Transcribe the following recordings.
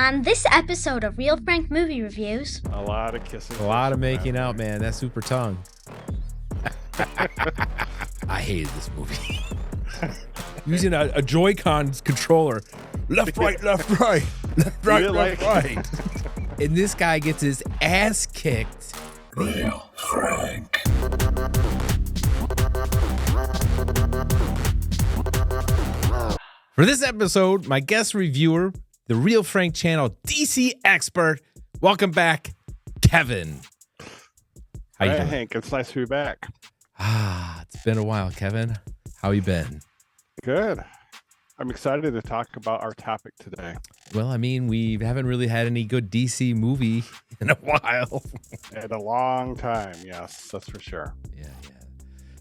On this episode of Real Frank Movie Reviews, a lot of kissing. A lot of making out, man. That super tongue. I hated this movie. Using a Joy-Con controller. Left, right, left, right. Left, right, left, right. And this guy gets his ass kicked. Real Frank. For this episode, my guest reviewer, the Real Frank channel DC expert. Welcome back, Kevin. How you doing? Hank, it's nice to be back. It's been a while, Kevin. How you been? Good. I'm excited to talk about our topic today. Well, I mean, we haven't really had any good DC movie in a while. In a long time, yes, that's for sure. Yeah.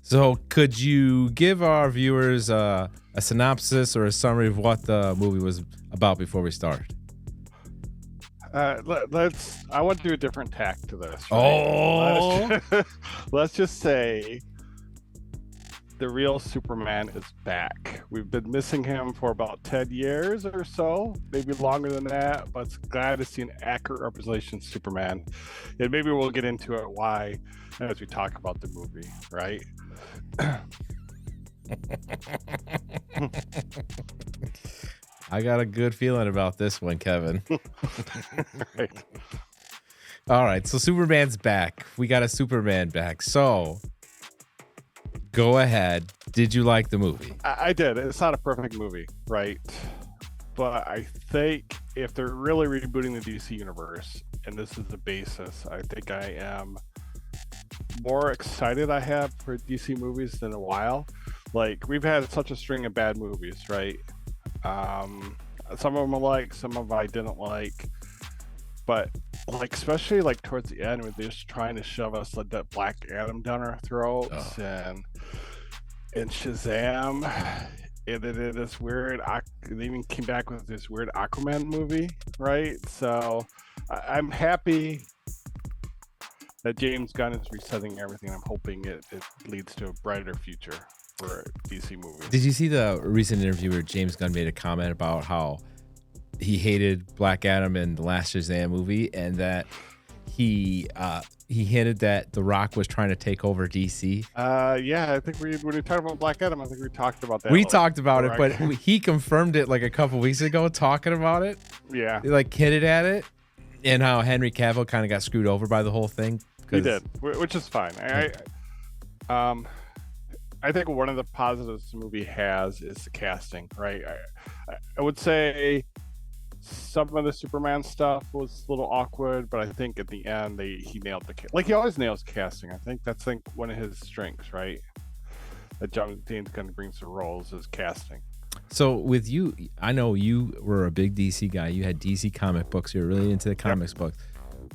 So could you give our viewers a synopsis or a summary of what the movie was about before we start? I want to do a different tack to this. Right? Oh! Let's just say the real Superman is back. We've been missing him for about 10 years or so, maybe longer than that, but it's glad to see an accurate representation of Superman. And maybe we'll get into it why as we talk about the movie, right? I got a good feeling about this one, Kevin. Right. All right, so Superman's back. We got a Superman back. So go ahead. Did you like the movie? I did. It's not a perfect movie, right? But I think if they're really rebooting the DC universe, and this is the basis, I think I am more excited I have for DC movies than a while. Like, we've had such a string of bad movies, right? Some of them I like, some of them I didn't like. But like, especially like towards the end, where they're just trying to shove us like that Black Adam down our throats, and Shazam, and then this weird. They even came back with this weird Aquaman movie, right? So I'm happy that James Gunn is resetting everything. I'm hoping it leads to a brighter future for DC movies. Did you see the recent interview where James Gunn made a comment about how he hated Black Adam in the last Shazam movie, and that he hinted that The Rock was trying to take over DC? Yeah, I think when we talked about Black Adam, I think we talked about that. We talked about it, but he confirmed it like a couple weeks ago, talking about it. Yeah. He like hinted at it, and how Henry Cavill kind of got screwed over by the whole thing. He did, which is fine. I think one of the positives the movie has is the casting, right? I would say some of the Superman stuff was a little awkward, but I think at the end he nailed like he always nails casting. I think that's one of his strengths, right? That James Gunn brings to roles is casting. So with you, I know you were a big DC guy. You had DC comic books. You were really into the comics books.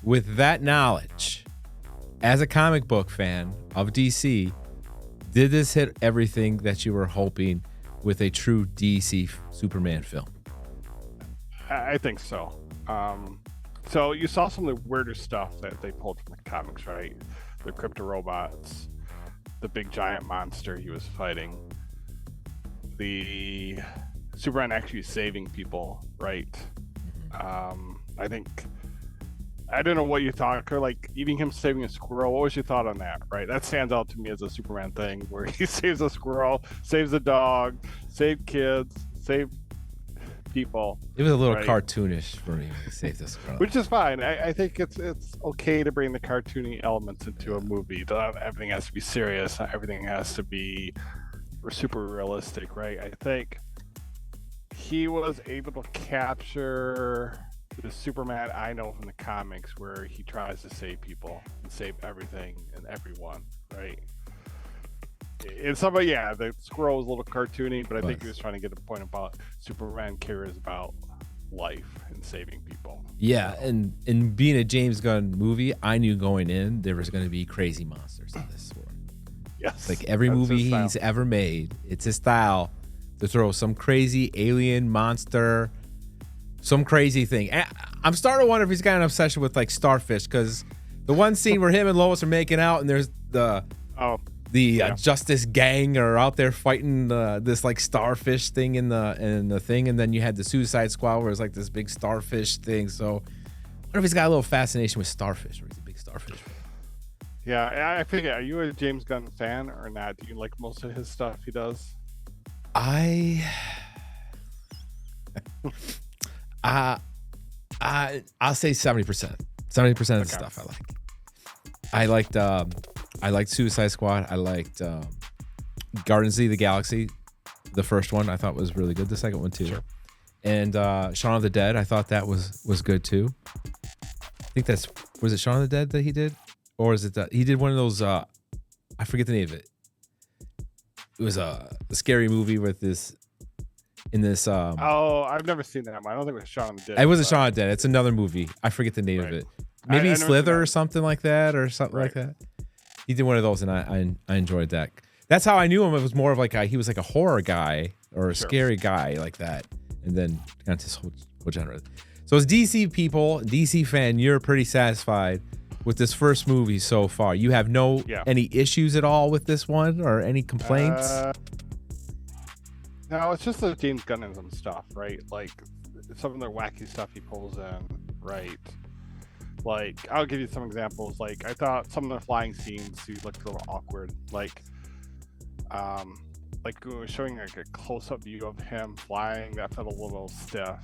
With that knowledge, as a comic book fan of DC, did this hit everything that you were hoping with a true DC Superman film? I think so. So you saw some of the weirder stuff that they pulled from the comics, right? The crypto robots, the big giant monster he was fighting, the Superman actually saving people, right? I think, I don't know what you thought, or like even him saving a squirrel. What was your thought on that? Right, that stands out to me as a Superman thing, where he saves a squirrel, saves a dog, saved kids, saved people. It was a little cartoonish for me. He saved the squirrel, which is fine. I think it's okay to bring the cartoony elements into a movie. Everything has to be serious. Everything has to be super realistic, right? I think he was able to capture the Superman I know from the comics, where he tries to save people and save everything and everyone, right? And somebody, the squirrel was a little cartoony, but I think he was trying to get a point about Superman cares about life and saving people. Yeah, and in being a James Gunn movie, I knew going in there was going to be crazy monsters in this one. Yes, like every movie he's ever made, it's his style to throw some crazy alien monster, some crazy thing. And I'm starting to wonder if he's got an obsession with like starfish, because the one scene where him and Lois are making out, and there's the Justice Gang are out there fighting this like starfish thing in the thing, and then you had the Suicide Squad where it was like this big starfish thing. So I wonder if he's got a little fascination with starfish, or he's a big starfish fan. Yeah, I figure. Are you a James Gunn fan or not? Do you like most of his stuff he does? I'll say 70%. 70% of the stuff I like. I liked Suicide Squad. I liked Guardians of the Galaxy. The first one I thought was really good. The second one too. Sure. And Shaun of the Dead, I thought that was good too. I think was it Shaun of the Dead that he did? Or is it that he did one of those I forget the name of it. It was a scary movie with this I've never seen that one. I don't think it was Shaun of the Dead. It wasn't Shaun of the Dead. It's another movie. I forget the name of it. Maybe Slither or something like that, or something like that. He did one of those, and I enjoyed that. That's how I knew him. It was more of like he was like a horror guy or a scary guy like that, and then got this whole genre. So as DC people, DC fan, you're pretty satisfied with this first movie so far. You have any issues at all with this one or any complaints? No, it's just the James Gunnism stuff, right? Like some of the wacky stuff he pulls in, right? Like, I'll give you some examples. Like, I thought some of the flying scenes he looked a little awkward. Like showing like a close-up view of him flying, that felt a little stiff.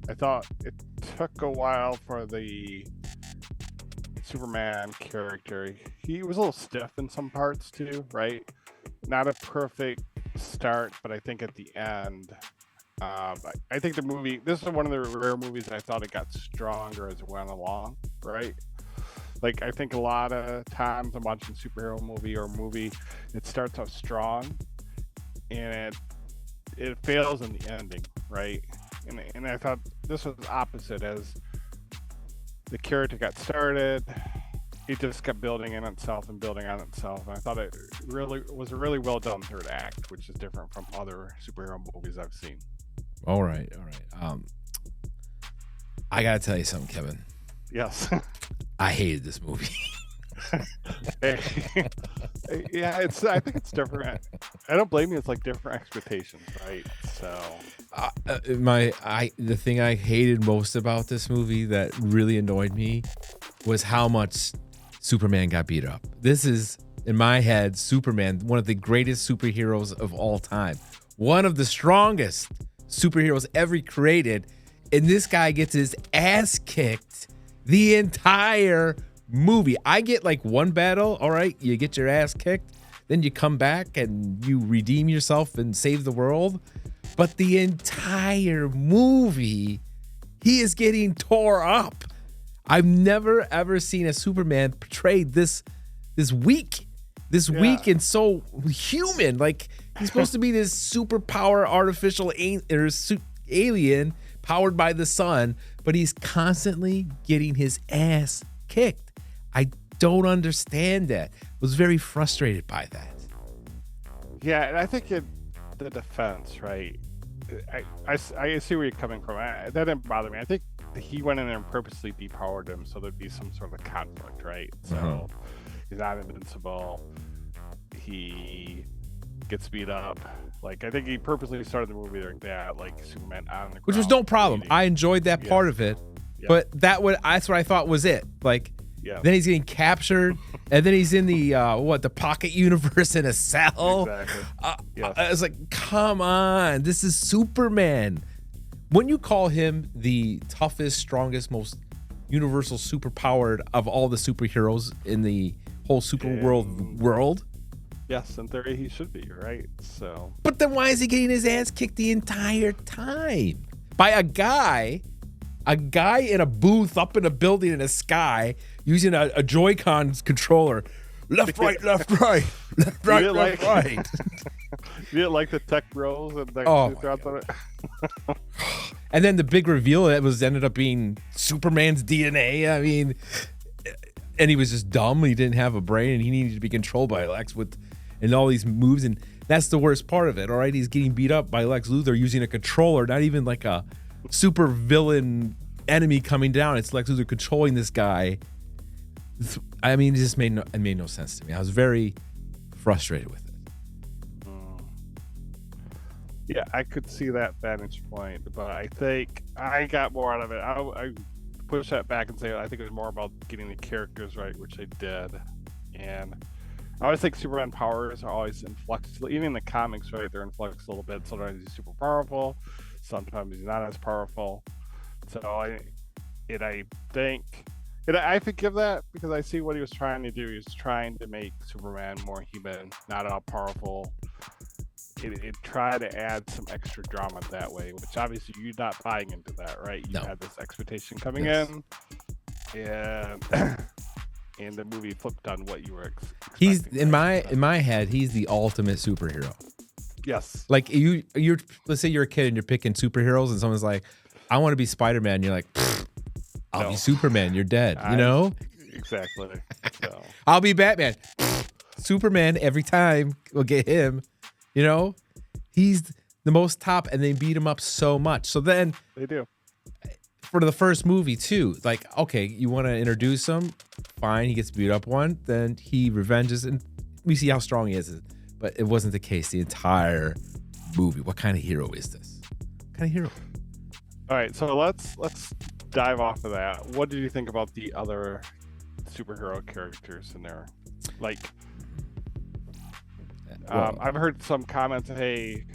I thought it took a while for the Superman character. He was a little stiff in some parts too, right? Not a perfect start, but I think at the end, I think the movie, this is one of the rare movies that I thought it got stronger as it went along, right? Like, I think a lot of times I'm watching a superhero movie or movie, it starts off strong and it fails in the ending, right? And I thought this was opposite. As the character got started, it just kept building in itself and building on itself. And I thought it really was a really well done third act, which is different from other superhero movies I've seen. All right. I gotta tell you something, Kevin. Yes. I hated this movie. Yeah, I think it's different. I don't blame you. It's like different expectations, right? So the thing I hated most about this movie that really annoyed me was how much Superman got beat up. This is, in my head, Superman, one of the greatest superheroes of all time, one of the strongest superheroes ever created, and this guy gets his ass kicked the entire movie. I get like one battle, all right, you get your ass kicked, then you come back and you redeem yourself and save the world, but the entire movie he is getting tore up. I've never ever seen a Superman portrayed this weak and so human. Like, he's supposed to be this superpower artificial alien powered by the sun, but he's constantly getting his ass kicked. I don't understand that. I was very frustrated by that. Yeah, and I think the defense, right? I see where you're coming from. That didn't bother me. I think he went in there and purposely depowered him so there'd be some sort of conflict, right? So he's not invincible. He gets beat up. Like, I think he purposely started the movie like that, like Superman on the ground. Which was no problem. I enjoyed that part of it. Yeah. But that's what I thought was it. Like, then he's getting captured, and then he's in the the pocket universe in a cell. Exactly. I was like, come on, this is Superman. Wouldn't you call him the toughest, strongest, most universal superpowered of all the superheroes in the whole world? Yes, in theory he should be, right? So, but then why is he getting his ass kicked the entire time by a guy in a booth up in a building in the sky using a Joy-Con controller? Left, right, left, right, left, right, left, right. You didn't like the tech bros and and then the big reveal that ended up being Superman's DNA. I mean, and he was just dumb. He didn't have a brain, and he needed to be controlled by Lex and all these moves. And that's the worst part of it. All right, he's getting beat up by Lex Luthor using a controller, not even like a super villain enemy coming down. It's Lex Luthor controlling this guy. I mean, it just made no sense to me. I was very frustrated with it. Yeah, I could see that vantage point, but I think I got more out of it. I push that back and say I think it was more about getting the characters right, which they did. And I always think Superman powers are always in flux. Even in the comics, right, they're in flux a little bit. Sometimes he's super powerful, sometimes he's not as powerful. So I forgive that because I see what he was trying to do. He was trying to make Superman more human, not all powerful. It tried to add some extra drama that way, which obviously you're not buying into that, right? You had this expectation coming in, and and the movie flipped on what you were expecting. He's in my head. He's the ultimate superhero. Yes. Like you're let's say you're a kid and you're picking superheroes, and someone's like, "I want to be Spider-Man." You're like, "I'll be Superman." You're dead. You know? Exactly. So. I'll be Batman. Superman every time. We'll get him. You know, he's the most top, and they beat him up so much. So then they do for the first movie too. Like, okay, you want to introduce him? Fine, he gets beat up one, then he revenges, and we see how strong he is. But it wasn't the case the entire movie. What kind of hero is this? What kind of hero? All right, so let's dive off of that. What did you think about the other superhero characters in there? Like. I've heard some comments, hey,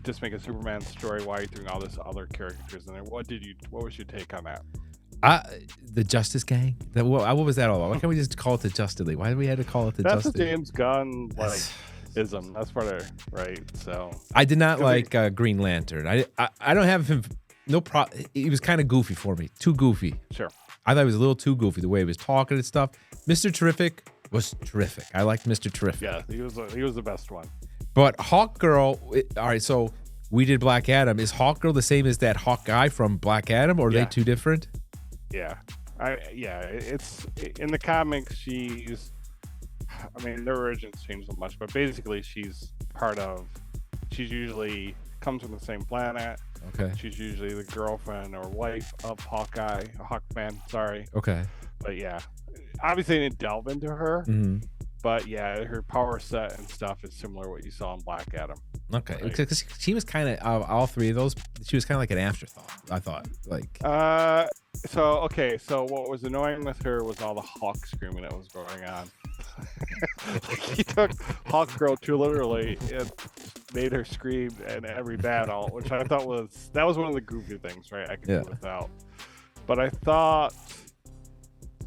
just make a Superman story. Why are you doing all this other characters in there? What was your take on that? The Justice Gang? What was that all about? Why can't we just call it the Justice League? Why did we have to call it the Justice League? That's a James Gunn ism. That's part of right. So I did not like Green Lantern. I don't have him. No problem. He was kind of goofy for me. Too goofy. Sure. I thought he was a little too goofy the way he was talking and stuff. Mr. Terrific was terrific. I liked Mr. Terrific. Yeah, he was the best one. But Hawkgirl, all right, so we did Black Adam. Is Hawkgirl the same as that Hawk guy from Black Adam, or are they two different? Yeah. It's in the comics their origins changed so much, but basically she's usually comes from the same planet. Okay. She's usually the girlfriend or wife of Hawkman, sorry. Okay. But yeah. Obviously, they didn't delve into her, but yeah, her power set and stuff is similar to what you saw in Black Adam. Okay, because she was kind of all three of those. She was kind of like an afterthought. I thought, like. So what was annoying with her was all the Hawk screaming that was going on. He took Hawkgirl too literally and made her scream in every battle, which I thought was one of the goofy things, right? I could do without, but I thought.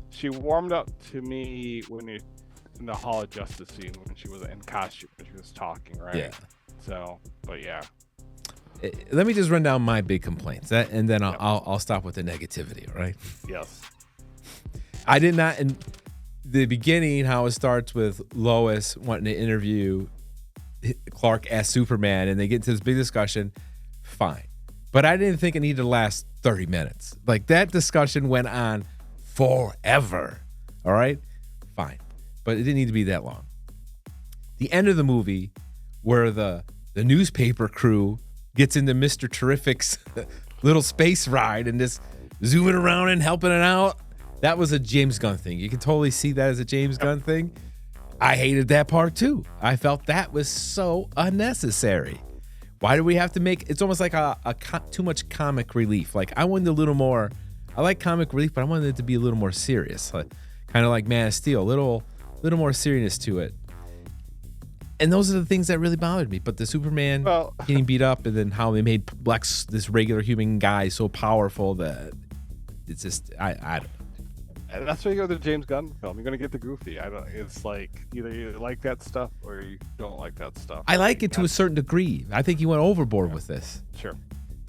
She warmed up to me in the Hall of Justice scene when she was in costume when she was talking, right? Yeah. So, but yeah. Let me just run down my big complaints, and then I'll stop with the negativity. All right? Yes. I did not in the beginning how it starts with Lois wanting to interview Clark as Superman, and they get into this big discussion. Fine, but I didn't think it needed to last 30 minutes. Like that discussion went on. Forever. All right? Fine. But it didn't need to be that long. The end of the movie where the newspaper crew gets into Mr. Terrific's little space ride and just zooming around and helping it out, that was a James Gunn thing. You can totally see that as a James Gunn thing. I hated that part too. I felt that was so unnecessary. Why do we have to make it's almost like too much comic relief? Like I wanted a little more. I like comic relief, but I wanted it to be a little more serious, kind of like Man of Steel, a little more seriousness to it. And those are the things that really bothered me. But the Superman getting beat up, and then how they made Lex, this regular human guy, so powerful that it's just I don't know. And that's why you go to the James Gunn film. You're gonna get the goofy. It's like either you like that stuff or you don't like that stuff. I like it to a certain degree. I think he went overboard with this. Sure.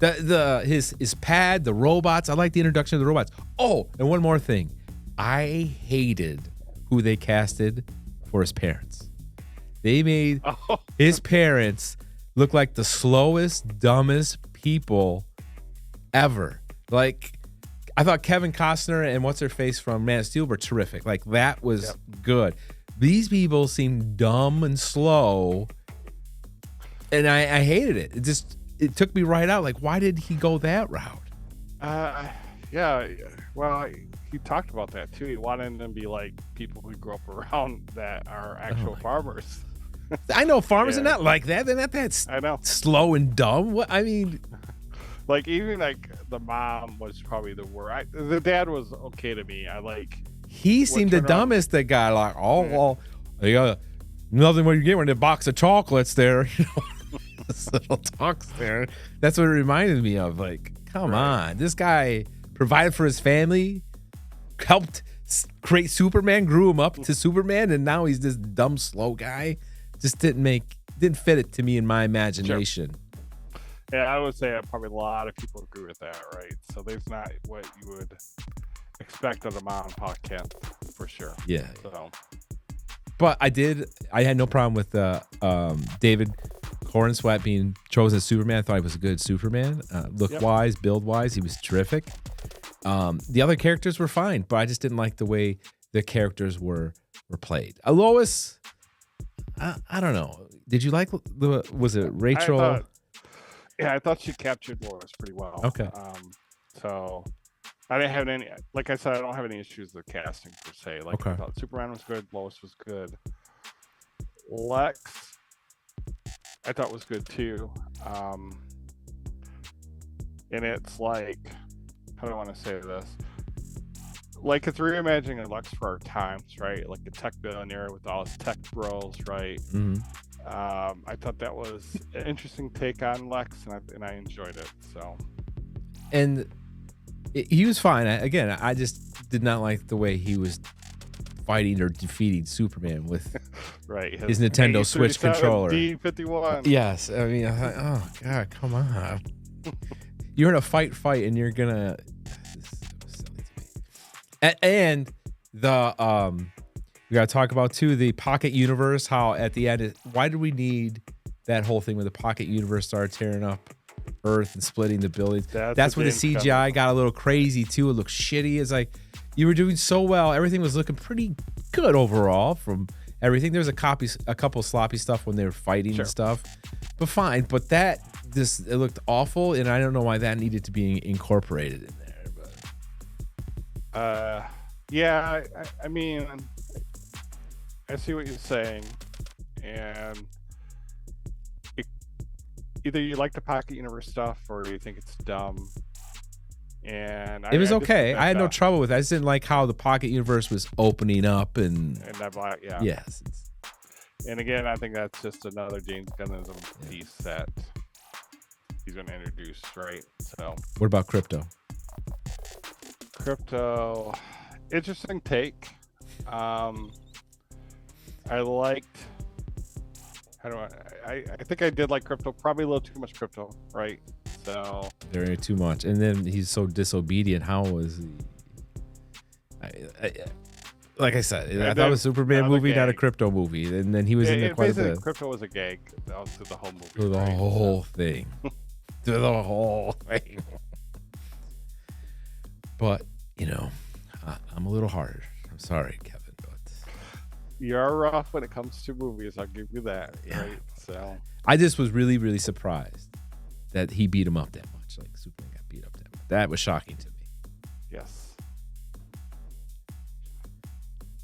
His pad, the robots. I like the introduction of the robots. Oh, and one more thing. I hated who they casted for his parents. They made his parents look like the slowest, dumbest people ever. Like, I thought Kevin Costner and what's her face from Man of Steel were terrific. Like, that was good. These people seemed dumb and slow, and I hated it. It took me right out. Like, why did he go that route? Yeah. Well, he talked about that too. He wanted them to be like people who grew up around that are actual farmers. I know farmers are not like that. They're not that I know. slow and dumb. What I mean, like even like the mom was probably the worst. The dad was okay to me. he seemed the dumbest. That guy, like, well, you got nothing. What you get when a box of chocolates there, this little talks there. That's what it reminded me of. Like, come on, this guy provided for his family, helped create Superman, grew him up to Superman, and now he's this dumb, slow guy. Just didn't fit it to me in my imagination. Sure. Yeah, I would say probably a lot of people agree with that, right? So there's not what you would expect of a mom and pop camp for sure. Yeah. So, but I had no problem with David Corenswet being chosen as Superman. I thought he was a good Superman. Look-wise, build-wise, he was terrific. The other characters were fine, but I just didn't like the way the characters were played. Lois, I don't know. Did you like was it Rachel? I thought she captured Lois pretty well. Okay. So I didn't have any, like I said, I don't have any issues with casting per se. Like, I thought Superman was good, Lois was good. Lex, I thought was good too. And it's like, how do I want to say this? Like, it's reimagining Lex for our times, right? Like a tech billionaire with all his tech bros, right? Mm-hmm. I thought that was an interesting take on Lex, and I enjoyed it. So, and he was fine. I just did not like the way he was fighting or defeating Superman with right his Nintendo Switch controller. D51. Yes, I mean, oh god, come on! You're in a fight, and you're gonna. And the we gotta talk about too the Pocket Universe. How at the end, why did we need that whole thing where the Pocket Universe started tearing up Earth and splitting the buildings? That's when the CGI got a little crazy too. It looked shitty. It's like you were doing so well. Everything was looking pretty good overall from everything. There was a couple sloppy stuff when they were fighting and stuff, but fine. But it looked awful, and I don't know why that needed to be incorporated in there. Yeah, I mean, I see what you're saying, and either you like the Pocket Universe stuff or you think it's dumb. And it was okay. I had no trouble with it. I just didn't like how the Pocket Universe was opening up and that black, yeah. Yes. And again, I think that's just another JamesGunnism piece that he's going to introduce, right? So, what about Krypto? Krypto, interesting take. I liked. I think I did like Krypto. Probably a little too much Krypto, right? So very too much, and then he's so disobedient. How was he? Like I said, I thought it was a Superman movie, not a Krypto movie, and then he was in there quite a bit. Krypto was a gag through the whole movie. Through the whole thing. Through the whole thing. But I'm a little hard. I'm sorry, Kevin, but you're rough when it comes to movies. I'll give you that. Yeah. Right? So I just was really, really surprised that he beat him up that much. Like Superman got beat up that much. That was shocking to me. Yes.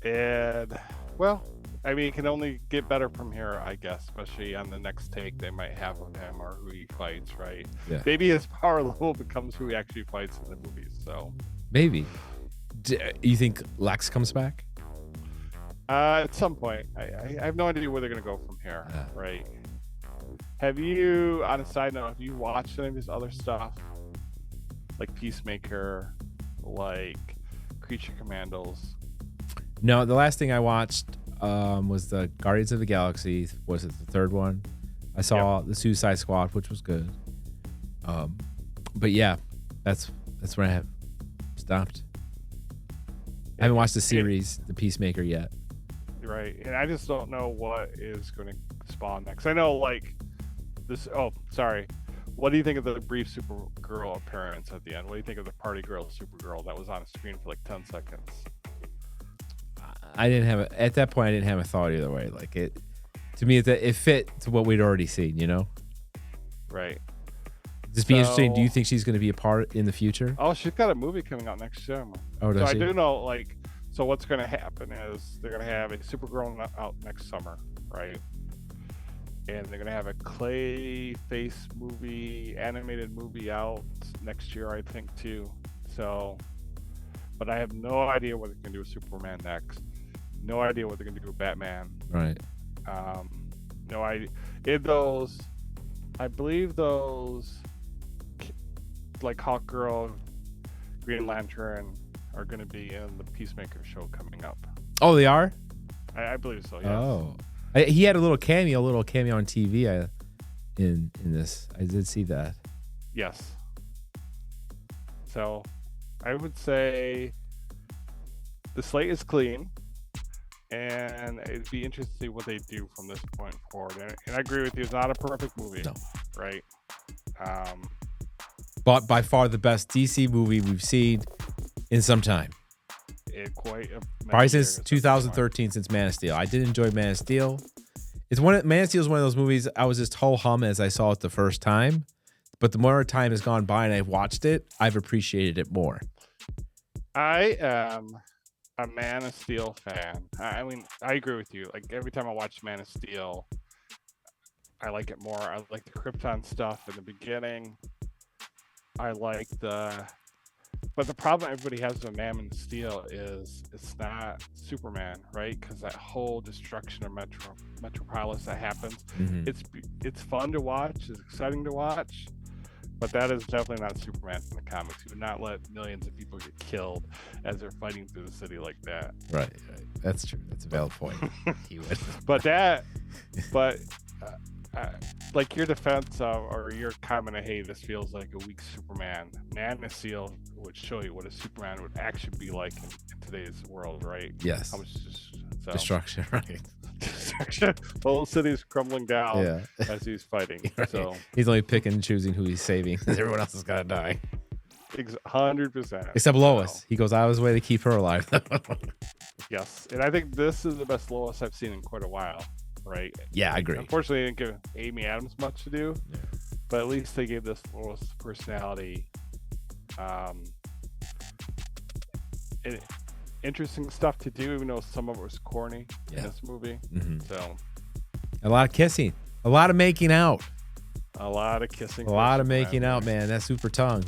And well, I mean, it can only get better from here, I guess, especially on the next take they might have of him or who he fights, right? Yeah. Maybe his power level becomes who he actually fights in the movies. So maybe. You think Lex comes back? At some point. I have no idea where they're going to go from here, right? Have you, on a side note, have you watched any of his other stuff? Like Peacemaker, like Creature Commandos? No, the last thing I watched was the Guardians of the Galaxy. Was it the third one? I saw the Suicide Squad, which was good. But yeah, that's where I have stopped. I haven't watched the series, The Peacemaker, yet. Right, and I just don't know what is going to spawn next. I know, like, this. Oh, sorry. What do you think of the brief Supergirl appearance at the end? What do you think of the party girl Supergirl that was on screen for like 10 seconds? I didn't have at that point. I didn't have a thought either way. Like it, to me, it fit to what we'd already seen. Right. Just be interesting. Do you think she's going to be a part in the future? Oh, she's got a movie coming out next summer. Oh, does she? I do know, like, so what's going to happen is they're going to have a Supergirl out next summer, right? and they're gonna have a Clayface movie, animated movie out next year, I think too. So, but I have no idea what they're gonna do with Superman next. No idea what they're gonna do with Batman. Right. No idea. In those, I believe those, like Hawkgirl, Green Lantern, are gonna be in the Peacemaker show coming up. Oh, they are? I believe so. Yes. Oh. He had a little cameo on TV in this. I did see that. Yes. So, I would say the slate is clean, and it'd be interesting to see what they do from this point forward. And I agree with you; it's not a perfect movie, No. right? But by far the best DC movie we've seen in some time. Probably since 2013, since Man of Steel. I did enjoy Man of Steel. Man of Steel is one of those movies I was just ho-hum as I saw it the first time. But the more time has gone by and I've watched it, I've appreciated it more. I am a Man of Steel fan. I mean, I agree with you. Like every time I watch Man of Steel, I like it more. I like the Krypton stuff in the beginning. But the problem everybody has with Man of Steel is it's not Superman, right? Because that whole destruction of Metropolis that happens, it's fun to watch, it's exciting to watch, but that is definitely not Superman from the comics. You would not let millions of people get killed as they're fighting through the city like that. Right. That's true. That's a valid point. He would. Like your defense or your comment of, hey, this feels like a weak Superman. Man of Steel would show you what a Superman would actually be like in today's world, right? Yes. How much destruction, right? Destruction. The whole city's crumbling down as he's fighting. Right. So he's only picking and choosing who he's saving. Everyone else has got to die. 100%. Except Lois. He goes out of his way to keep her alive. Yes. And I think this is the best Lois I've seen in quite a while. Right. Yeah, I agree. Unfortunately, they didn't give Amy Adams much to do, but at least they gave this Lois personality. Interesting stuff to do, even though some of it was corny in this movie. So, a lot of kissing, a lot of making out, a lot of kissing, a lot of making out, man. That super tongue.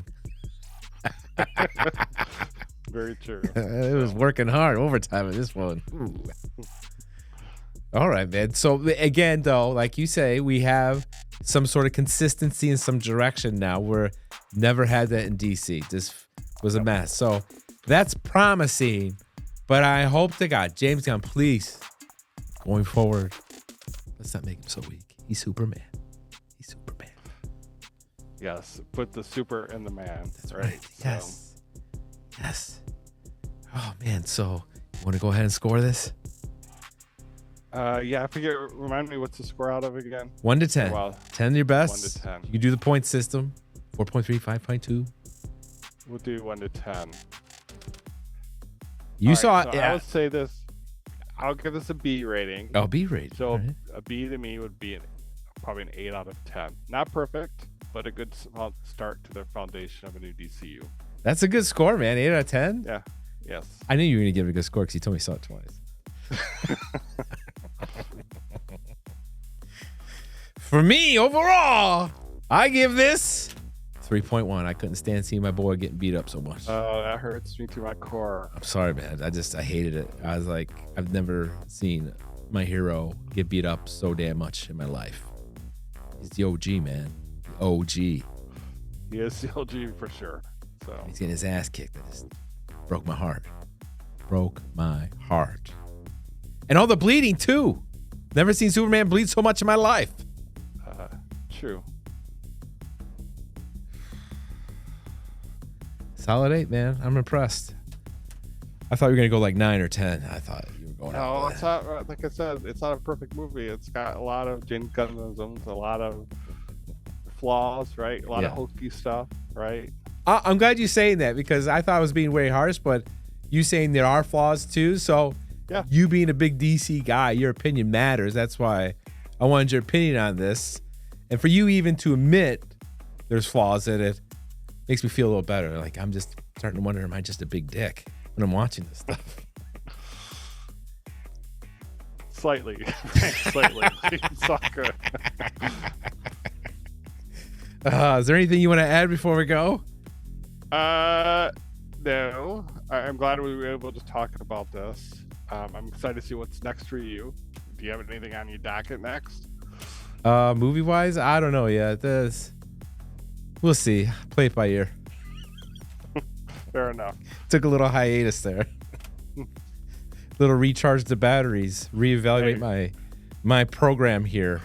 Very true. It was working hard overtime in this one. Ooh. All right, man. So again, though, like you say, we have some sort of consistency and some direction now. We're never had that in DC. This was a mess. So that's promising. But I hope to God, James Gunn, please, going forward, let's not make him so weak. He's Superman. He's Superman. Yes. Put the super in the man. That's right. Yes. Yes. Oh, man. So you want to go ahead and score this? I forget. Remind me, what's the score out of again? 1 to 10. Well, 10 your best. 1 to 10. You can do the point system. 4.3, 5.2. We'll do 1 to 10. You saw it. So I would say this. I'll give this a B rating. Oh, B rating. So a B to me would be probably an 8 out of 10. Not perfect, but a good start to the foundation of a new DCU. That's a good score, man. 8 out of 10? Yeah. Yes. I knew you were going to give it a good score because you told me you saw it twice. For me, overall, I give this 3.1. I couldn't stand seeing my boy getting beat up so much. Oh, that hurts me to my core. I'm sorry, man. I hated it. I was like, I've never seen my hero get beat up so damn much in my life. He's the OG, man. The OG. He is the OG for sure. So he's getting his ass kicked. That just broke my heart. Broke my heart. And all the bleeding, too. Never seen Superman bleed so much in my life. True. Solid 8, man. I'm impressed. I thought you were going to go like 9 or 10. I thought you were going No, it's not, like I said, it's not a perfect movie. It's got a lot of James Gunnisms, a lot of flaws, right? A lot of hokey stuff, right? I'm glad you're saying that because I thought I was being way harsh, but you saying there are flaws too. So you being a big DC guy, your opinion matters. That's why I wanted your opinion on this. And for you even to admit there's flaws in it makes me feel a little better. Like I'm just starting to wonder, am I just a big dick when I'm watching this stuff? Slightly. Slightly. It's all good. Is there anything you want to add before we go? No. I'm glad we were able to talk about this. I'm excited to see what's next for you. Do you have anything on your docket next? Movie wise, I don't know yet. We'll see. Play it by ear. Fair enough. Took a little hiatus there. Little recharge the batteries. Reevaluate my program here.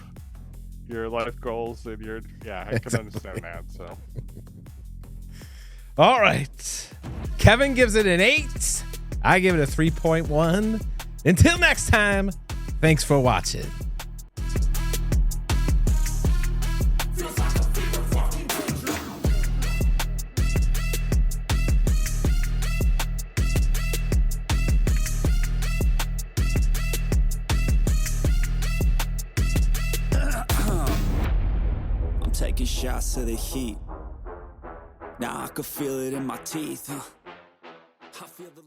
Your life goals and I can understand that. So. All right. Kevin gives it an 8. I give it a 3.1. Until next time, thanks for watching. I'm taking shots of the heat. Now I can feel it in my teeth. I feel the